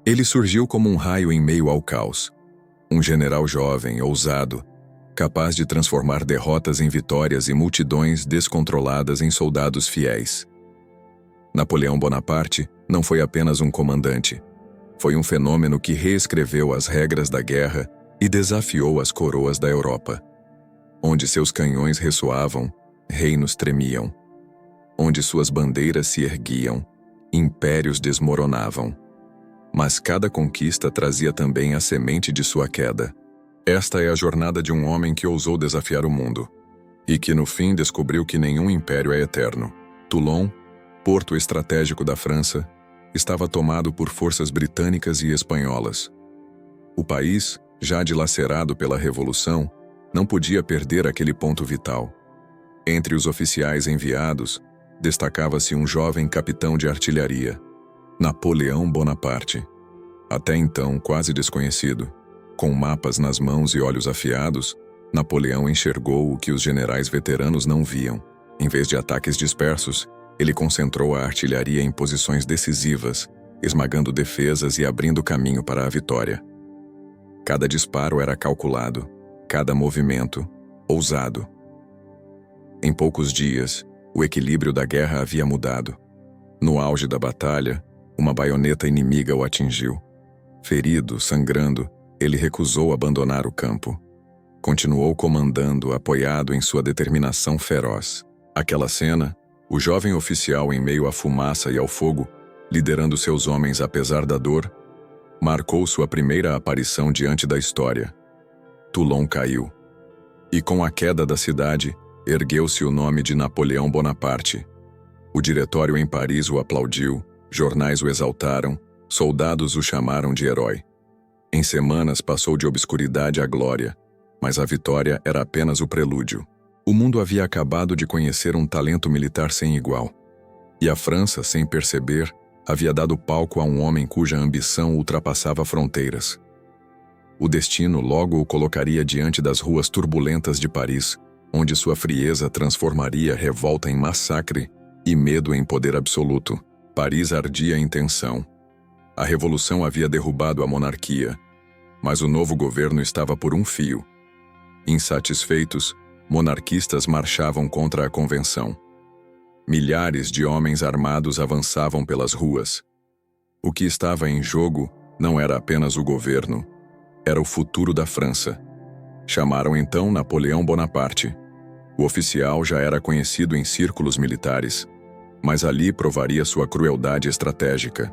Ele surgiu como um raio em meio ao caos. Um general jovem, ousado, capaz de transformar derrotas em vitórias e multidões descontroladas em soldados fiéis. Napoleão Bonaparte não foi apenas um comandante. Foi um fenômeno que reescreveu as regras da guerra e desafiou as coroas da Europa. Onde seus canhões ressoavam, reinos tremiam. Onde suas bandeiras se erguiam, impérios desmoronavam. Mas cada conquista trazia também a semente de sua queda. Esta é a jornada de um homem que ousou desafiar o mundo e que no fim descobriu que nenhum império é eterno. Toulon, porto estratégico da França, estava tomado por forças britânicas e espanholas. O país, já dilacerado pela Revolução, não podia perder aquele ponto vital. Entre os oficiais enviados, destacava-se um jovem capitão de artilharia, Napoleão Bonaparte. Até então quase desconhecido, com mapas nas mãos e olhos afiados, Napoleão enxergou o que os generais veteranos não viam. Em vez de ataques dispersos, ele concentrou a artilharia em posições decisivas, esmagando defesas e abrindo caminho para a vitória. Cada disparo era calculado, cada movimento, ousado. Em poucos dias, o equilíbrio da guerra havia mudado. No auge da batalha, uma baioneta inimiga o atingiu. Ferido, sangrando, ele recusou abandonar o campo. Continuou comandando, apoiado em sua determinação feroz. Aquela cena, o jovem oficial em meio à fumaça e ao fogo, liderando seus homens apesar da dor, marcou sua primeira aparição diante da história. Toulon caiu. E com a queda da cidade, ergueu-se o nome de Napoleão Bonaparte. O diretório em Paris o aplaudiu, jornais o exaltaram, soldados o chamaram de herói. Em semanas passou de obscuridade à glória, mas a vitória era apenas o prelúdio. O mundo havia acabado de conhecer um talento militar sem igual. E a França, sem perceber, havia dado palco a um homem cuja ambição ultrapassava fronteiras. O destino logo o colocaria diante das ruas turbulentas de Paris, onde sua frieza transformaria revolta em massacre e medo em poder absoluto. Paris ardia em tensão. A revolução havia derrubado a monarquia, mas o novo governo estava por um fio. Insatisfeitos, monarquistas marchavam contra a convenção. Milhares de homens armados avançavam pelas ruas. O que estava em jogo não era apenas o governo, era o futuro da França. Chamaram então Napoleão Bonaparte. O oficial já era conhecido em círculos militares, mas ali provaria sua crueldade estratégica.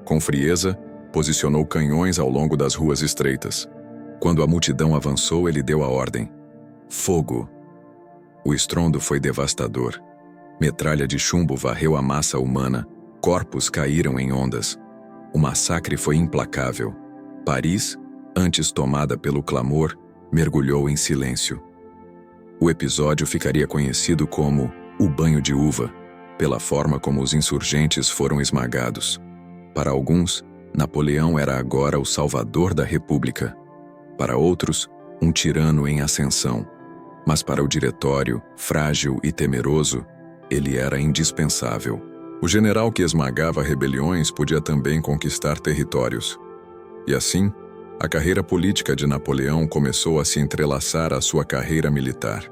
Com frieza, posicionou canhões ao longo das ruas estreitas. Quando a multidão avançou, ele deu a ordem: fogo! O estrondo foi devastador. Metralha de chumbo varreu a massa humana, corpos caíram em ondas. O massacre foi implacável. Paris, antes tomada pelo clamor, mergulhou em silêncio. O episódio ficaria conhecido como o banho de uva, pela forma como os insurgentes foram esmagados. Para alguns, Napoleão era agora o salvador da República. Para outros, um tirano em ascensão. Mas para o diretório, frágil e temeroso, ele era indispensável. O general que esmagava rebeliões podia também conquistar territórios. E assim, a carreira política de Napoleão começou a se entrelaçar à sua carreira militar.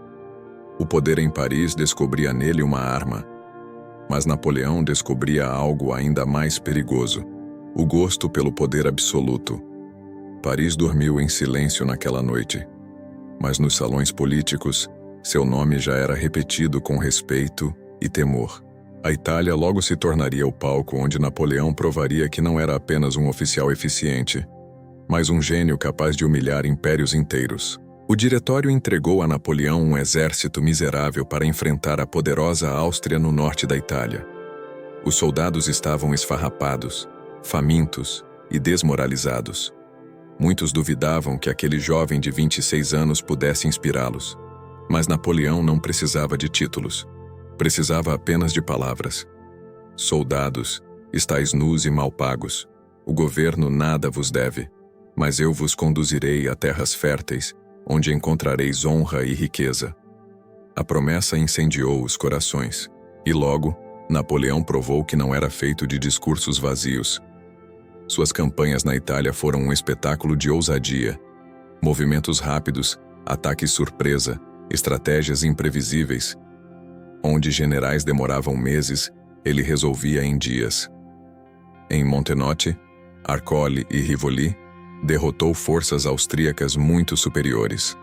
O poder em Paris descobria nele uma arma. Mas Napoleão descobria algo ainda mais perigoso: o gosto pelo poder absoluto. Paris dormiu em silêncio naquela noite. Mas nos salões políticos, seu nome já era repetido com respeito e temor. A Itália logo se tornaria o palco onde Napoleão provaria que não era apenas um oficial eficiente, mas um gênio capaz de humilhar impérios inteiros. O diretório entregou a Napoleão um exército miserável para enfrentar a poderosa Áustria no norte da Itália. Os soldados estavam esfarrapados, famintos e desmoralizados. Muitos duvidavam que aquele jovem de 26 anos pudesse inspirá-los. Mas Napoleão não precisava de títulos. Precisava apenas de palavras. Soldados, estáis nus e mal pagos. O governo nada vos deve, mas eu vos conduzirei a terras férteis, onde encontrareis honra e riqueza. A promessa incendiou os corações, e logo, Napoleão provou que não era feito de discursos vazios. Suas campanhas na Itália foram um espetáculo de ousadia. Movimentos rápidos, ataques surpresa, estratégias imprevisíveis. Onde generais demoravam meses, ele resolvia em dias. Em Montenotte, Arcole e Rivoli, derrotou forças austríacas muito superiores.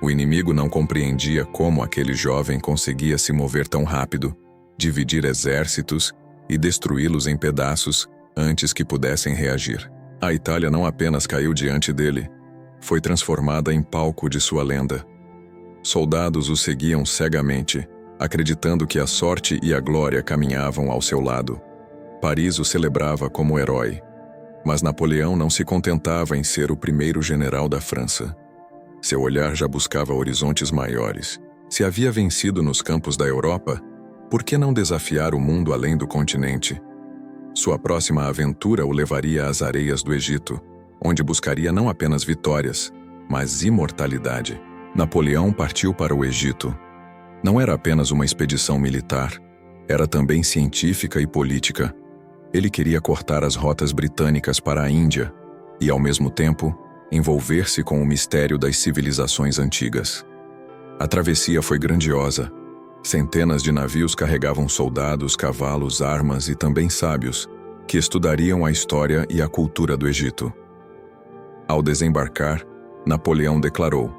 O inimigo não compreendia como aquele jovem conseguia se mover tão rápido, dividir exércitos e destruí-los em pedaços antes que pudessem reagir. A Itália não apenas caiu diante dele, foi transformada em palco de sua lenda. Soldados o seguiam cegamente, acreditando que a sorte e a glória caminhavam ao seu lado. Paris o celebrava como herói, mas Napoleão não se contentava em ser o primeiro general da França. Seu olhar já buscava horizontes maiores. Se havia vencido nos campos da Europa, por que não desafiar o mundo além do continente? Sua próxima aventura o levaria às areias do Egito, onde buscaria não apenas vitórias, mas imortalidade. Napoleão partiu para o Egito. Não era apenas uma expedição militar, era também científica e política. Ele queria cortar as rotas britânicas para a Índia e, ao mesmo tempo, envolver-se com o mistério das civilizações antigas. A travessia foi grandiosa. Centenas de navios carregavam soldados, cavalos, armas e também sábios, que estudariam a história e a cultura do Egito. Ao desembarcar, Napoleão declarou: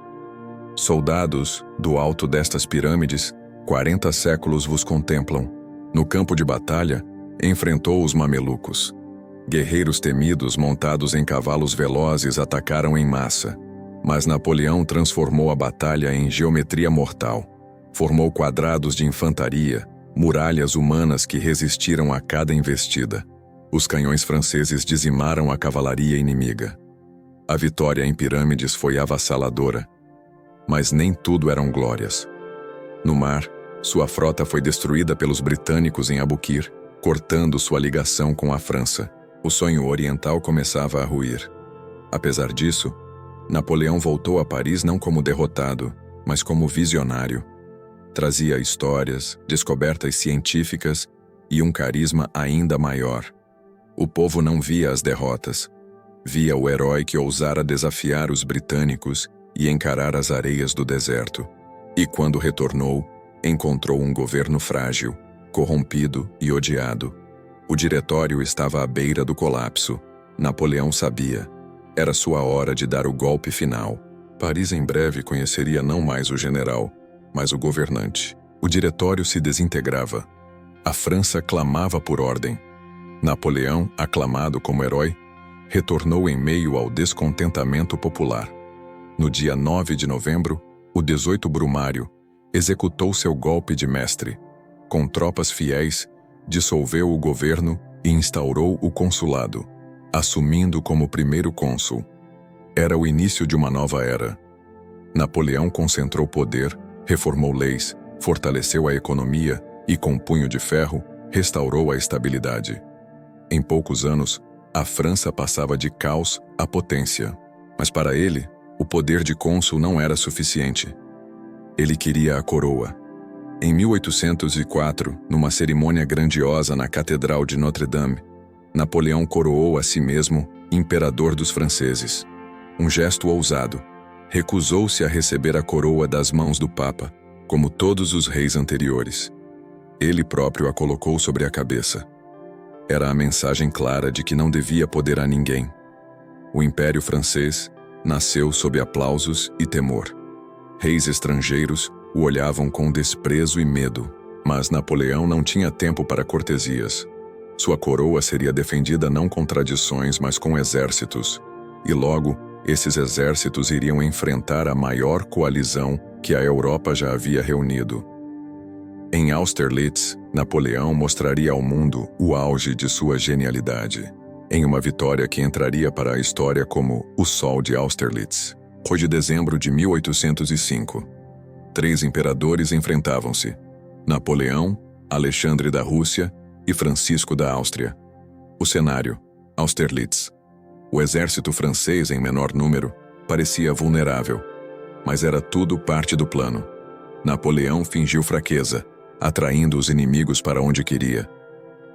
"Soldados, do alto destas pirâmides, 40 séculos vos contemplam. No campo de batalha, enfrentou os mamelucos. Guerreiros temidos montados em cavalos velozes atacaram em massa, mas Napoleão transformou a batalha em geometria mortal. Formou quadrados de infantaria, muralhas humanas que resistiram a cada investida. Os canhões franceses dizimaram a cavalaria inimiga. A vitória em Pirâmides foi avassaladora, mas nem tudo eram glórias. No mar, sua frota foi destruída pelos britânicos em Abukir, cortando sua ligação com a França. O sonho oriental começava a ruir. Apesar disso, Napoleão voltou a Paris não como derrotado, mas como visionário. Trazia histórias, descobertas científicas e um carisma ainda maior. O povo não via as derrotas, via o herói que ousara desafiar os britânicos e encarar as areias do deserto. E quando retornou, encontrou um governo frágil, corrompido e odiado. O diretório estava à beira do colapso. Napoleão sabia. Era sua hora de dar o golpe final. Paris em breve conheceria não mais o general, mas o governante. O diretório se desintegrava. A França clamava por ordem. Napoleão, aclamado como herói, retornou em meio ao descontentamento popular. No dia 9 de novembro, o 18 Brumário executou seu golpe de mestre. Com tropas fiéis, dissolveu o governo e instaurou o consulado, assumindo como primeiro cônsul. Era o início de uma nova era. Napoleão concentrou poder, reformou leis, fortaleceu a economia e, com punho de ferro, restaurou a estabilidade. Em poucos anos, a França passava de caos à potência. Mas para ele, o poder de cônsul não era suficiente. Ele queria a coroa. Em 1804, numa cerimônia grandiosa na Catedral de Notre-Dame, Napoleão coroou a si mesmo imperador dos franceses. Um gesto ousado. Recusou-se a receber a coroa das mãos do Papa, como todos os reis anteriores. Ele próprio a colocou sobre a cabeça. Era a mensagem clara de que não devia poder a ninguém. O Império Francês nasceu sob aplausos e temor. Reis estrangeiros o olhavam com desprezo e medo, mas Napoleão não tinha tempo para cortesias. Sua coroa seria defendida não com tradições, mas com exércitos, e logo esses exércitos iriam enfrentar a maior coalizão que a Europa já havia reunido. Em Austerlitz, Napoleão mostraria ao mundo o auge de sua genialidade, em uma vitória que entraria para a história como o Sol de Austerlitz. Foi de dezembro de 1805. 3 imperadores enfrentavam-se: Napoleão, Alexandre da Rússia e Francisco da Áustria. O cenário: Austerlitz. O exército francês, em menor número, parecia vulnerável, mas era tudo parte do plano. Napoleão fingiu fraqueza, atraindo os inimigos para onde queria.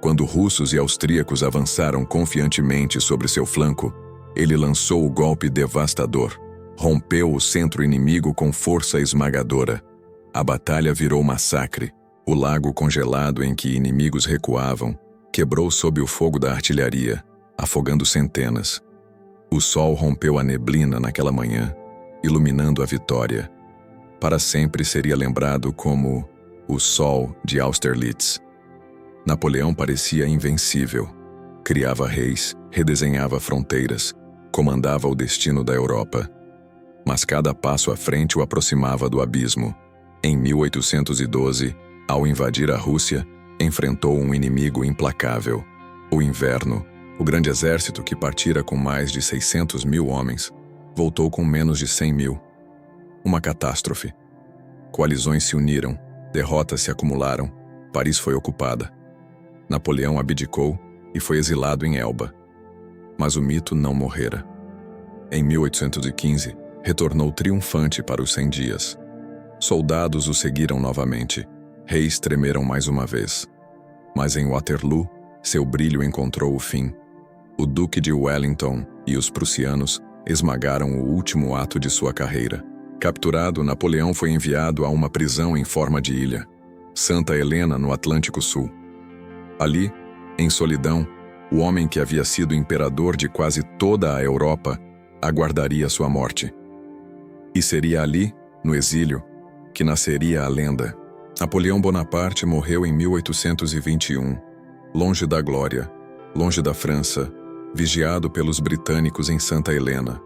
Quando russos e austríacos avançaram confiantemente sobre seu flanco, ele lançou o golpe devastador. Rompeu o centro inimigo com força esmagadora. A batalha virou massacre. O lago congelado em que inimigos recuavam quebrou sob o fogo da artilharia, afogando centenas. O sol rompeu a neblina naquela manhã, iluminando a vitória. Para sempre seria lembrado como o Sol de Austerlitz. Napoleão parecia invencível. Criava reis, redesenhava fronteiras, comandava o destino da Europa. Mas cada passo à frente o aproximava do abismo. Em 1812, ao invadir a Rússia, enfrentou um inimigo implacável. O inverno, o grande exército que partira com mais de 600 mil homens, voltou com menos de 100 mil. Uma catástrofe. Coalizões se uniram, derrotas se acumularam, Paris foi ocupada. Napoleão abdicou e foi exilado em Elba. Mas o mito não morrera. Em 1815, retornou triunfante para os 100 dias. Soldados o seguiram novamente. Reis tremeram mais uma vez. Mas em Waterloo, seu brilho encontrou o fim. O Duque de Wellington e os prussianos esmagaram o último ato de sua carreira. Capturado, Napoleão foi enviado a uma prisão em forma de ilha, Santa Helena, no Atlântico Sul. Ali, em solidão, o homem que havia sido imperador de quase toda a Europa aguardaria sua morte. E seria ali, no exílio, que nasceria a lenda. Napoleão Bonaparte morreu em 1821, longe da glória, longe da França, vigiado pelos britânicos em Santa Helena.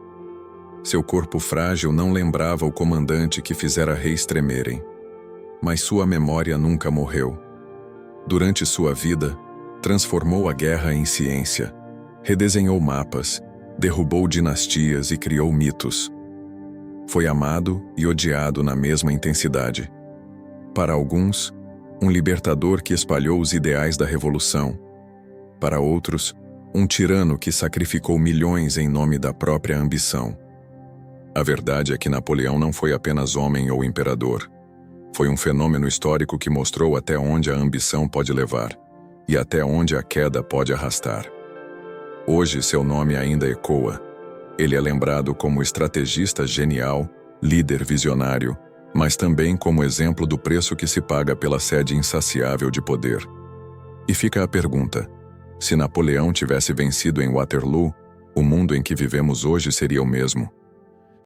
Seu corpo frágil não lembrava o comandante que fizera reis tremerem. Mas sua memória nunca morreu. Durante sua vida, transformou a guerra em ciência, redesenhou mapas, derrubou dinastias e criou mitos. Foi amado e odiado na mesma intensidade. Para alguns, um libertador que espalhou os ideais da revolução. Para outros, um tirano que sacrificou milhões em nome da própria ambição. A verdade é que Napoleão não foi apenas homem ou imperador. Foi um fenômeno histórico que mostrou até onde a ambição pode levar e até onde a queda pode arrastar. Hoje seu nome ainda ecoa. Ele é lembrado como estrategista genial, líder visionário, mas também como exemplo do preço que se paga pela sede insaciável de poder. E fica a pergunta: se Napoleão tivesse vencido em Waterloo, o mundo em que vivemos hoje seria o mesmo?